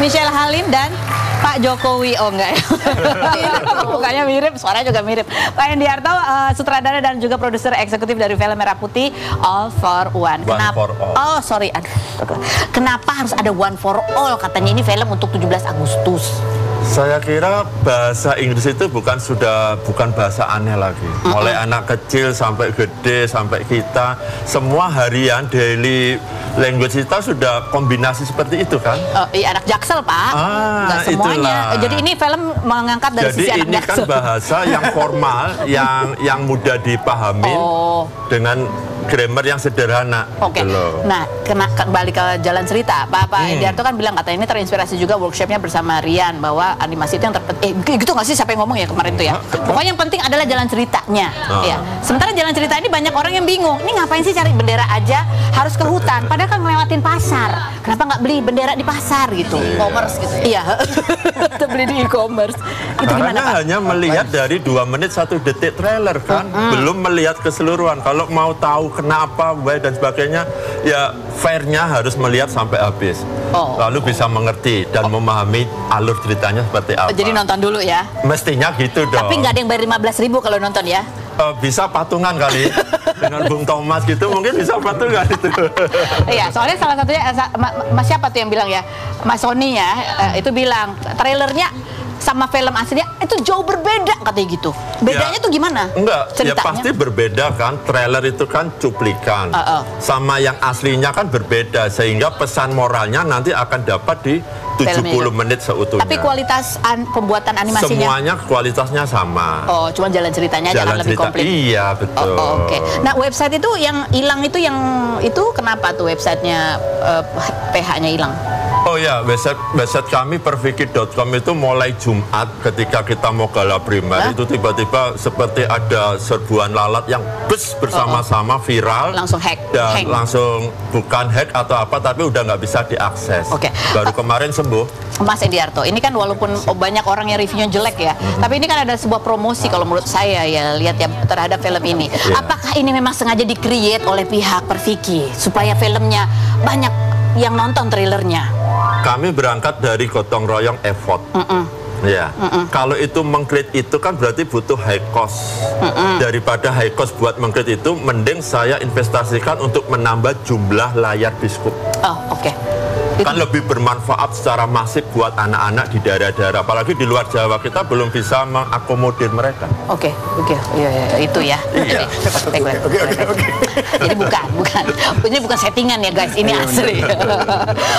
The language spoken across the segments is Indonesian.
Michelle Halim dan Pak Jokowi. Oh enggak ya. Mukanya mirip, suaranya juga mirip. Pak Hendiarto, sutradara dan juga produser eksekutif dari film Merah Putih All for One. For All. Oh sorry, aduh. Kenapa harus ada One for All? Katanya ini film untuk 17 Agustus. Saya kira bahasa Inggris itu bukan bahasa aneh lagi. Mulai anak kecil sampai gede sampai kita, semua harian daily language kita sudah kombinasi seperti itu kan? Oh, iya, anak Jaksel Pak. Nggak semuanya. Itulah. Jadi ini film mengangkat dari sisi anak Jaksel. Jadi ini kan bahasa yang formal, yang mudah dipahamin dengan grammar yang sederhana. Oke. Nah, kembali ke jalan cerita. Pak Hendiarto kan bilang katanya ini terinspirasi juga workshopnya bersama Rian bahwa animasi itu yang terpenting. Gitu nggak sih siapa yang ngomong ya kemarin itu ya? Pokoknya yang penting adalah jalan ceritanya. Ya. Sementara jalan cerita ini banyak orang yang bingung. Ini ngapain sih cari bendera aja harus ke hutan? Padahal kan ngelewatin pasar. Kenapa nggak beli bendera di pasar gitu? E-commerce gitu ya? Iya. Beli di e-commerce. Itu gimana Pak? Hanya melihat dari 2 menit 1 detik trailer kan, belum melihat keseluruhan. Kalau mau tahu kenapa, why dan sebagainya, ya fairnya harus melihat sampai habis. Lalu bisa mengerti dan memahami alur ceritanya seperti apa. Jadi nonton dulu ya? Mestinya gitu dong. Tapi nggak ada yang bayar 15.000 kalau nonton ya? Bisa patungan kali. Dengan Bung Thomas gitu mungkin bisa patungan itu. Iya, soalnya salah satunya Mas siapa tuh yang bilang ya? Mas Sony ya, itu bilang trailernya sama film aslinya itu jauh berbeda katanya gitu. Bedanya tuh gimana? Enggak, ceritanya? Ya pasti berbeda kan. Trailer itu kan cuplikan. Sama yang aslinya kan berbeda, sehingga pesan moralnya nanti akan dapat di 70 menit seutuhnya. Tapi kualitas pembuatan animasinya? Semuanya kualitasnya sama. Oh, cuma jalan ceritanya akan lebih komplit. Iya, betul. Oke. Nah, website itu yang hilang itu kenapa tuh websitenya PH-nya hilang? Oh ya, website kami perfikir.com itu mulai Jumat ketika kita mau gala primer itu tiba-tiba seperti ada serbuan lalat yang bersama-sama viral. Langsung hack. Dan langsung bukan hack atau apa, tapi udah nggak bisa diakses. Baru kemarin sembuh. Mas Hendiarto, ini kan walaupun banyak orang yang reviewnya jelek ya, tapi ini kan ada sebuah promosi kalau menurut saya ya, lihat ya terhadap film ini. Apakah ini memang sengaja di-create oleh pihak Perfiki supaya filmnya banyak yang nonton trailernya? Kami berangkat dari gotong royong effort. Ya, kalau itu meng-create itu kan berarti butuh high cost. Daripada high cost buat meng-create itu, mending saya investasikan untuk menambah jumlah layar bioskop. Kan lebih bermanfaat secara masif buat anak-anak di daerah-daerah, apalagi di luar Jawa kita belum bisa mengakomodir mereka. Iya, itu ya. Jadi ini bukan settingan ya guys, ini asli.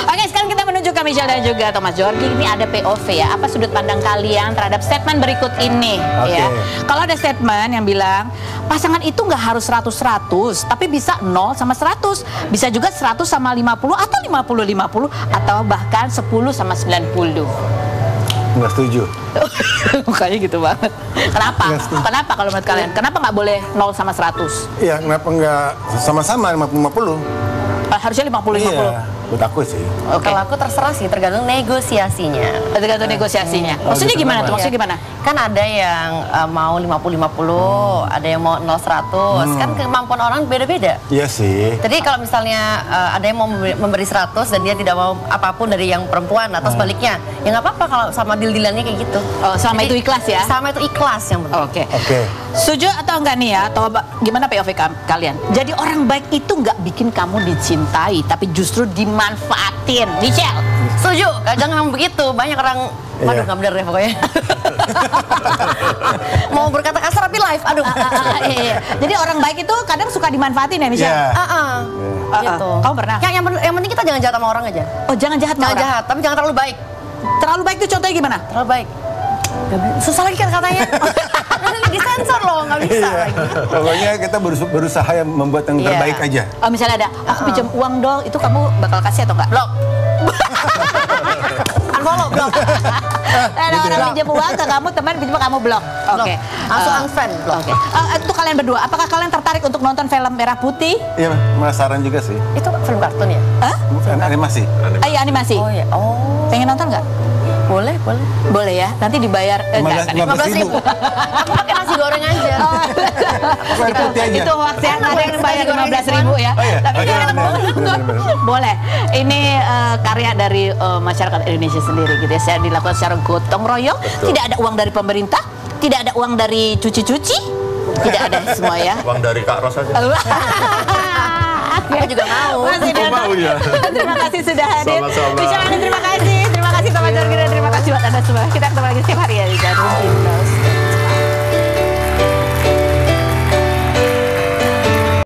Oke, sekarang kita menuju ke Michelle dan juga Thomas Jordi. Ini ada POV ya, apa sudut pandang kalian terhadap statement berikut ini ya. Kalau ada statement yang bilang pasangan itu nggak harus 100-100, tapi bisa 0 sama 100, bisa juga 100 sama 50 atau 50-50 atau bahkan 10 sama 90. Nggak setuju. Mukanya gitu banget. Kenapa? Kenapa kalau menurut kalian? Kenapa nggak boleh 0 sama 100? Iya, kenapa nggak sama-sama 50-50? Harusnya 50-50. Iya, buat aku sih. Kalau aku terserah sih, tergantung negosiasinya. Tergantung negosiasinya. Maksudnya gimana tuh? Maksudnya gimana? Kan ada yang mau 50-50, ada yang mau 0-100. Kan kemampuan orang beda-beda. Iya sih. Jadi kalau misalnya ada yang mau memberi 100 dan dia tidak mau apapun dari yang perempuan atau sebaliknya, ya nggak apa-apa kalau sama deal-dealannya kayak gitu. Selama itu ikhlas ya? Sama itu ikhlas yang penting. Oke. Setuju atau enggak nih ya? Atau gimana POV kalian? Jadi orang baik itu nggak bikin kamu dicintai, tapi justru dimanfaatin. Michelle? Setuju. Jangan begitu. Banyak orang, waduh nggak bener deh pokoknya. Mau berkata kasar tapi live, aduh. Jadi orang baik itu kadang suka dimanfaatin ya, Michelle? Gitu. Kamu pernah? Yang penting kita jangan jahat sama orang aja. Oh, jangan jahat sama orang? Jangan jahat, tapi jangan terlalu baik. Terlalu baik itu contohnya gimana? Terlalu baik. Susah lagi kan katanya. Nanti disensor loh, nggak bisa lagi. Pokoknya kita berusaha yang membuat yang terbaik aja. Misalnya ada, aku pinjam uang dong, itu kamu bakal kasih atau enggak? Blok. Unfollow, blok. Ada orang pinjam uang ke kamu, teman pinjam kamu blok. Oke. Langsung unfriend, blok. Itu kalian berdua, apakah kalian tertarik untuk nonton film Merah Putih? Iya, penasaran juga sih. Itu film kartun ya? Animasi. Iya, animasi. Oh iya. Pengen nonton nggak? Boleh. Boleh ya, nanti dibayar 15.000. Aku pakai nasi goreng aja. Itu hoax ya, ada yang bayar 15.000 ya. Tapi boleh. Ini karya dari masyarakat Indonesia sendiri gitu ya. Saya dilakukan secara gotong royong, tidak ada uang dari pemerintah, tidak ada uang dari cuci-cuci, tidak ada semua ya. Uang dari Kak Ros aja. Aku juga mau. Mas Idan, mau ya. terima kasih sudah hadir. Sama-sama. Terima kasih teman Jorgi dan terima kasih buat Anda semua. Kita ketemu lagi setiap hari ya.